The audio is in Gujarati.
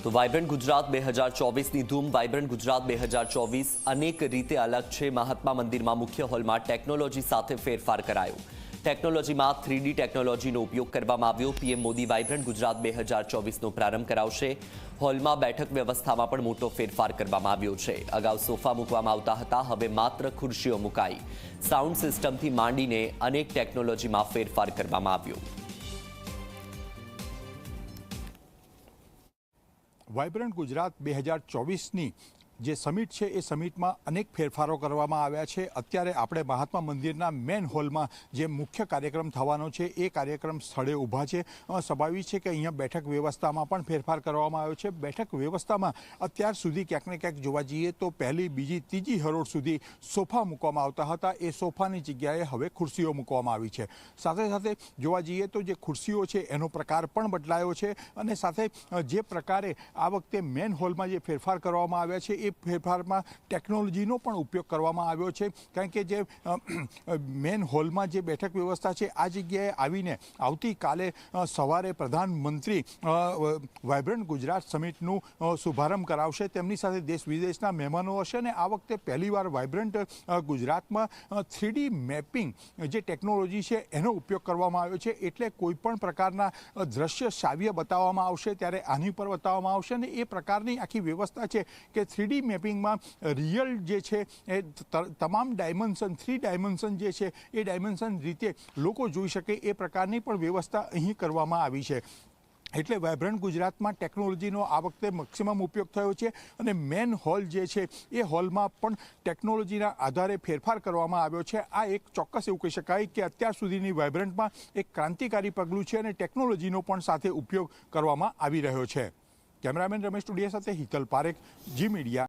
તો વાઇબ્રન્ટ ગુજરાત 2024ની ધૂમ વાઇબ્રન્ટ ગુજરાત 2024 અનેક રીતે અલગ છે। મહાત્મા મંદિરમાં મુખ્ય હોલમાં ટેકનોલોજી સાથે ફેરફાર કરાયો। ટેકનોલોજીમાં 3D ટેકનોલોજીનો ઉપયોગ કરવામાં આવ્યો। પીએમ મોદી વાઇબ્રન્ટ ગુજરાત 2024નો પ્રારંભ કરાવશે। હોલમાં બેઠક વ્યવસ્થામાં પણ મોટો ફેરફાર કરવામાં આવ્યો છે। અગાઉ સોફા મૂકવામાં આવતા હતા, હવે માત્ર ખુરશીઓ મુકાઈ। સાઉન્ડ સિસ્ટમથી માંડીને અનેક ટેકનોલોજીમાં ફેરફાર કરવામાં આવ્યો। વાઇબ્રન્ટ ગુજરાત 2024ની જે સમિટ છે એ સમિટમાં અનેક ફેરફારો કરવામાં આવ્યા છે। અત્યારે આપણે મહાત્મા મંદિરના મેન હોલમાં જે મુખ્ય કાર્યક્રમ થવાનો છે એ કાર્યક્રમ સ્થળે ઊભા છે। સ્વાભાવિક છે કે અહીંયા બેઠક વ્યવસ્થામાં પણ ફેરફાર કરવામાં આવ્યો છે। બેઠક વ્યવસ્થામાં અત્યાર સુધી ક્યાંક ને ક્યાંક જોવા જઈએ તો પહેલી, બીજી, ત્રીજી હરોળ સુધી સોફા મૂકવામાં આવતા હતા, એ સોફાની જગ્યાએ હવે ખુરશીઓ મૂકવામાં આવી છે। સાથે સાથે જોવા જઈએ તો જે ખુરશીઓ છે એનો પ્રકાર પણ બદલાયો છે અને સાથે જે પ્રકારે આ વખતે મેન હોલમાં જે ફેરફાર કરવામાં આવ્યા છે એ ફેરફારમાં ટેકનોલોજીનો પણ ઉપયોગ કરવામાં આવ્યો છે। કારણ કે જે મેન હોલમાં જે બેઠક વ્યવસ્થા છે આ જગ્યાએ આવીને આવતીકાલે સવારે પ્રધાનમંત્રી વાઇબ્રન્ટ ગુજરાત સમિટનું શુભારંભ કરાવશે। તેમની સાથે દેશ વિદેશના મહેમાનો હશે અને આ વખતે પહેલીવાર વાઇબ્રન્ટ ગુજરાતમાં 3D મેપિંગ જે ટેકનોલોજી છે એનો ઉપયોગ કરવામાં આવ્યો છે। એટલે કોઈ પણ પ્રકારના દ્રશ્ય શ્રાવ્ય બતાવવામાં આવશે ત્યારે આની પર બતાવવામાં આવશે અને એ પ્રકારની આખી વ્યવસ્થા છે કે 3D મેપિંગમાં રિયલ જે છે એ તમામ ડાયમેન્શન 3 ડાયમેન્શન જે છે એ ડાયમેન્શન રીતે લોકો જોઈ શકે એ પ્રકારની પણ વ્યવસ્થા અહીં કરવામાં આવી છે। એટલે વાઇબ્રન્ટ ગુજરાતમાં ટેકનોલોજીનો આ વખતે મેક્સિમમ ઉપયોગ થયો છે અને મેન હોલ જે છે એ હોલમાં પણ ટેકનોલોજીના આધારે ફેરફાર કરવામાં આવ્યો છે। આ એક ચોક્કસ એવું કહી શકાય કે અત્યાર સુધીની વાઇબ્રન્ટમાં એક ક્રાંતિકારી પગલું છે અને ટેકનોલોજીનો પણ સાથે ઉપયોગ કરવામાં આવી રહ્યો છે। કેમેરામેન રમેશ ટુડિયા સાથે હિતલ પારેખ, જી મીડિયા।